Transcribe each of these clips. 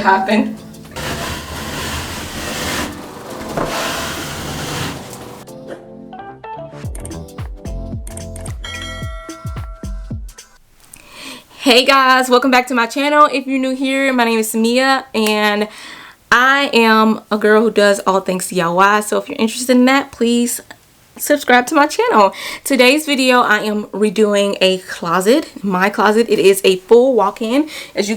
happened. Hey guys, welcome back to my channel. If you're new here, my name is Samia and I am a girl who does all things DIY. So if you're interested in that, please subscribe to my channel. Today's video, I am redoing a closet, my closet. It is a full walk-in. As you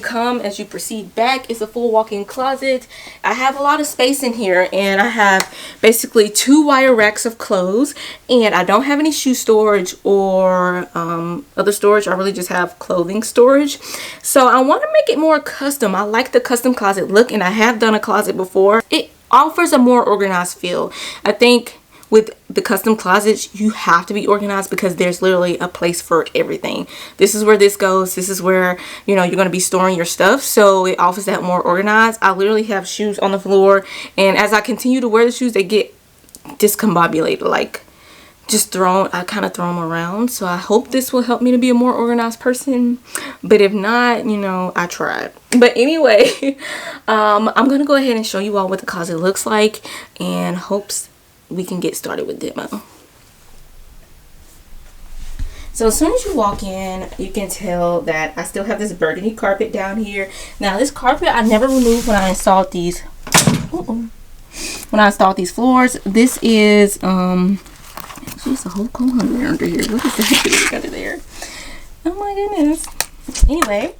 proceed back, it's a full walk-in closet. I have a lot of space in here and I have basically 2 wire racks of clothes, and I don't have any shoe storage or other storage. I really just have clothing storage. So I want to make it more custom. I like the custom closet look, and I have done a closet before. It offers a more organized feel. I think with the custom closets, you have to be organized because there's literally a place for everything. This is where this goes. This is where, you know, you're going to be storing your stuff. So it offers that more organized. I literally have shoes on the floor, and as I continue to wear the shoes, they get discombobulated, like just thrown. I kind of throw them around. So I hope this will help me to be a more organized person. But if not, you know, I tried. But anyway, I'm going to go ahead and show you all what the closet looks like, and hopes we can get started with demo. So as soon as you walk in, you can tell that I still have this burgundy carpet down here. Now this carpet I never removed when I installed these floors. This is actually it's a whole comb under here. What is that doing under there? Oh my goodness. Anyway,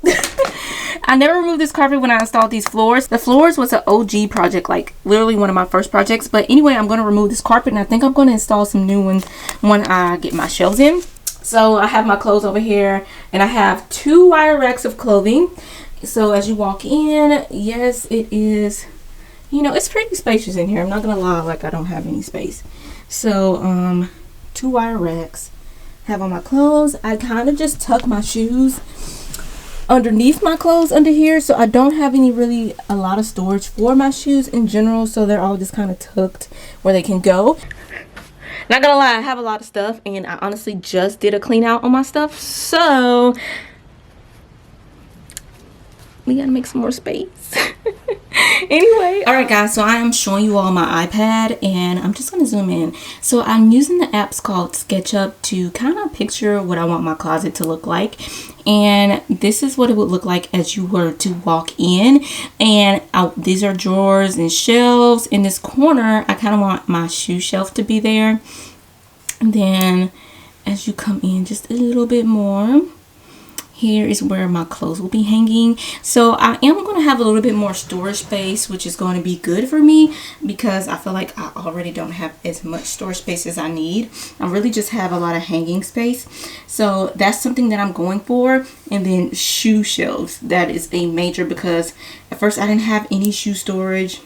I never removed this carpet when I installed these floors. The floors was an OG project, like literally one of my first projects. But anyway, I'm going to remove this carpet, and I think I'm going to install some new ones when I get my shelves in. So I have my clothes over here, and I have 2 wire racks of clothing. So as you walk in, yes, it is, you know, it's pretty spacious in here. I'm not going to lie, like I don't have any space. So 2 wire racks. Have on my clothes. I kind of just tuck my shoes underneath my clothes under here, so I don't have a lot of storage for my shoes in general, so they're all just kind of tucked where they can go. Not gonna lie, I have a lot of stuff, and I honestly just did a clean out on my stuff, so we gotta make some more space. Anyway, all right guys, so I am showing you all my iPad, and I'm just going to zoom in. So I'm using the apps called SketchUp to kind of picture what I want my closet to look like, and this is what it would look like as you were to walk in. And these are drawers and shelves. In this corner, I kind of want my shoe shelf to be there, and then as you come in just a little bit more, here is where my clothes will be hanging. So I am going to have a little bit more storage space, which is going to be good for me because I feel like I already don't have as much storage space as I need. I really just have a lot of hanging space. So that's something that I'm going for. And then shoe shelves. That is a major, because at first I didn't have any shoe storage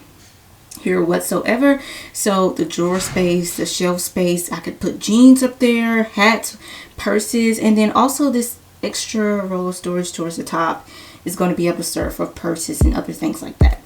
here whatsoever. So the drawer space, the shelf space, I could put jeans up there, hats, purses, and then also this extra roll of storage towards the top is going to be able to serve for purses and other things like that.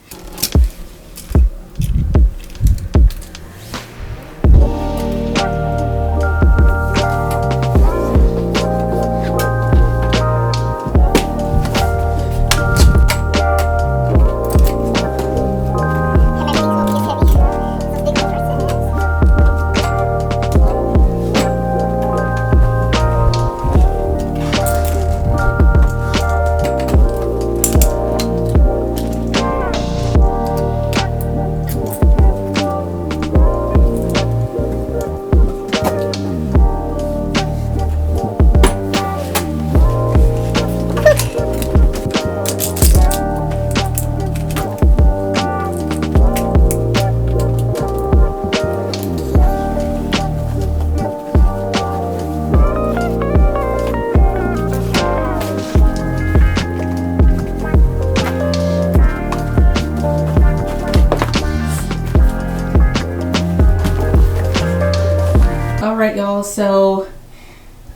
Alright y'all, so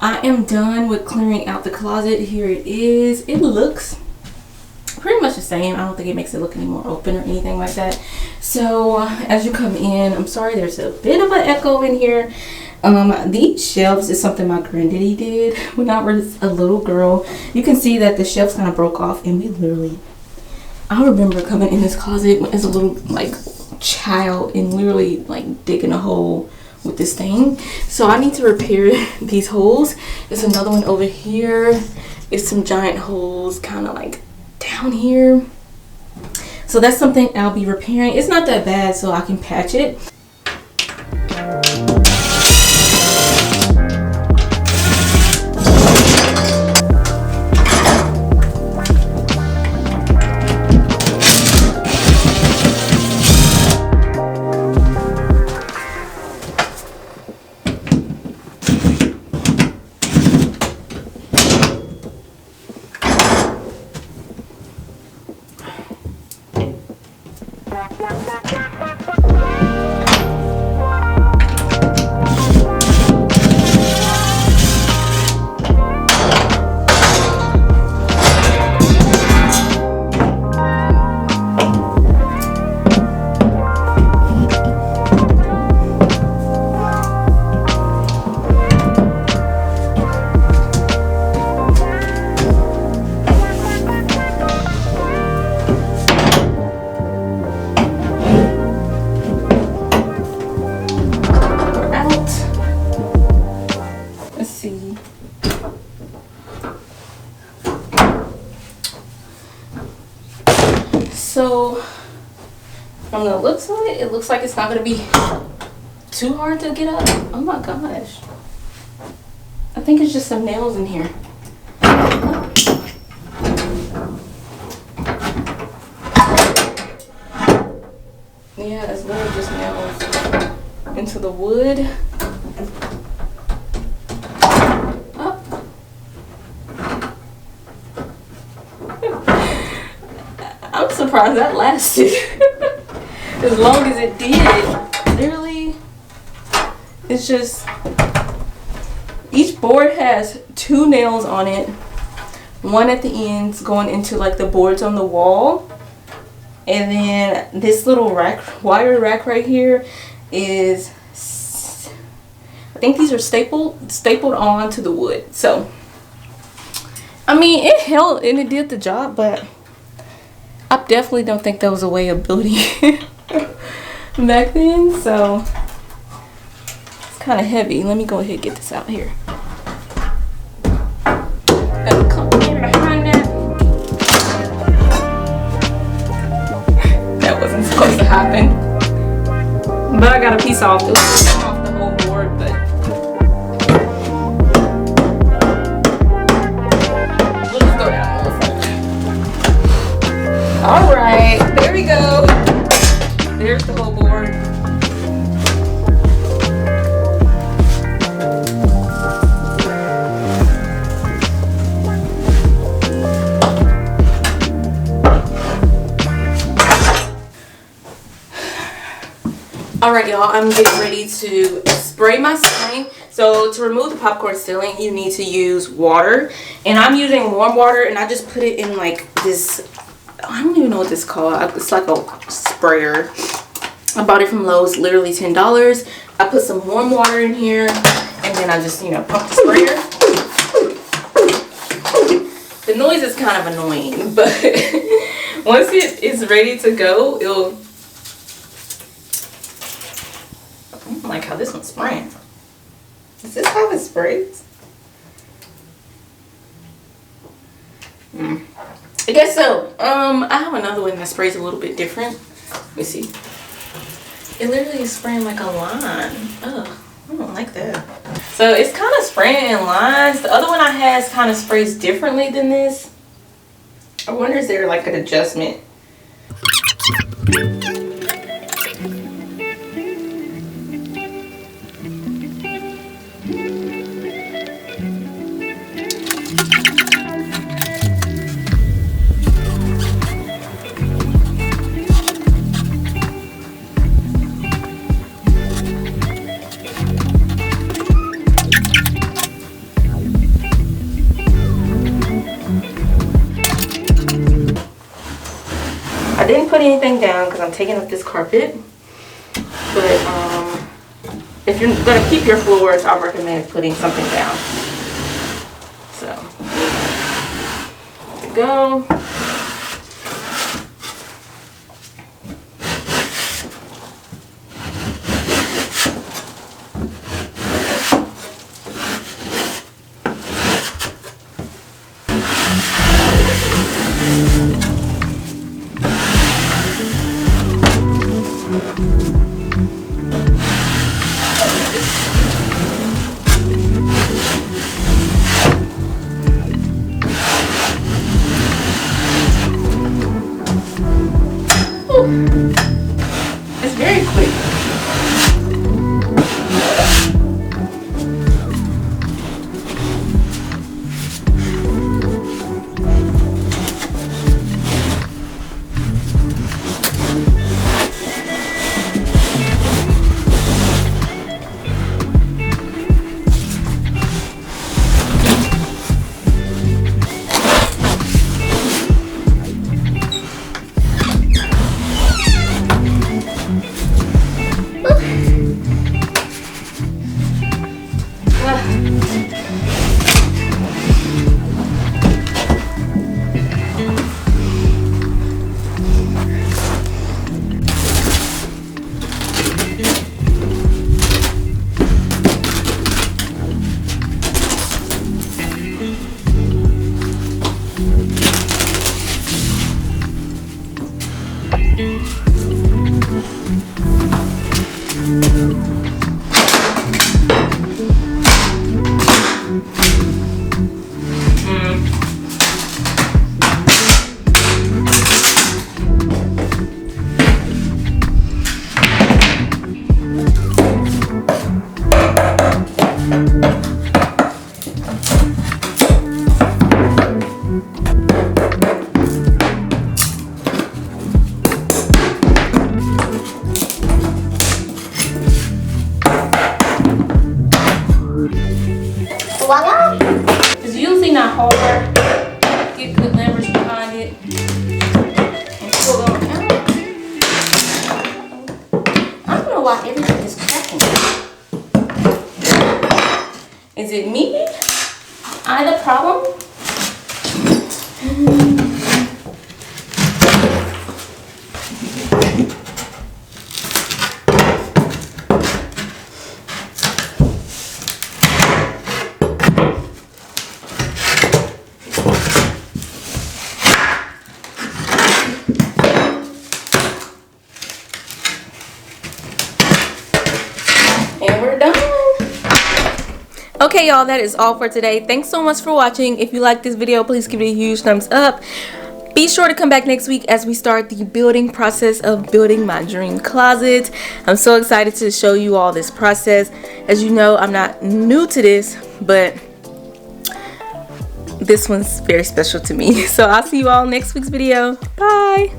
I am done with clearing out the closet. Here it is. It looks pretty much the same. I don't think it makes it look any more open or anything like that. So as you come in, I'm sorry there's a bit of an echo in here. These shelves is something my granddaddy did when I was a little girl. You can see that the shelves kind of broke off, and we literally I remember coming in this closet as a little like child and literally like digging a hole with this thing. So I need to repair these holes. There's another one over here. It's some giant holes kind of like down here. So that's something I'll be repairing. It's not that bad, so I can patch it. So from the looks of it, it looks like it's not going to be too hard to get up. Oh my gosh. I think it's just some nails in here. Yeah, it's literally just nails into the wood. I'm surprised that lasted as long as it did. Literally, it's just each board has 2 nails on it, one at the ends going into like the boards on the wall, and then this little rack, wire rack right here is, I think these are stapled onto the wood. So I mean, it held and it did the job, but I definitely don't think that was a way of building back then. So it's kind of heavy. Let me go ahead and get this out here. Come in behind that. That wasn't supposed to happen, but I got a piece off. It was off the whole board, but we'll just go down a little further. All right, there we go. There's the whole board. Alright y'all, I'm getting ready to spray my ceiling. So to remove the popcorn ceiling, you need to use water. And I'm using warm water, and I just put it in like this, I don't even know what this is called. It's like a sprayer. I bought it from Lowe's, literally $10. I put some warm water in here, and then I just, you know, pump the sprayer. The noise is kind of annoying, but once it is ready to go, it'll, I don't like how this one's spraying. Is this how it sprays? I guess so. I have another one that sprays a little bit different. Let me see. It literally is spraying like a line. Ugh, I don't like that. So it's kind of spraying in lines. The other one I had kind of sprays differently than this. I wonder is there like an adjustment? I didn't put anything down because I'm taking up this carpet, but if you're gonna keep your floors, I recommend putting something down. So there we go. Voila! It's usually not hard. Get good leverage behind it and pull them out. I don't know why everything is cracking. Is it me? I the problem? And we're done. Okay, y'all, that is all for today. Thanks so much for watching. If you like this video, please give it a huge thumbs up. Be sure to come back next week as we start the building process of building my dream closet. I'm so excited to show you all this process. As you know, I'm not new to this, but this one's very special to me. So I'll see you all next week's video. Bye.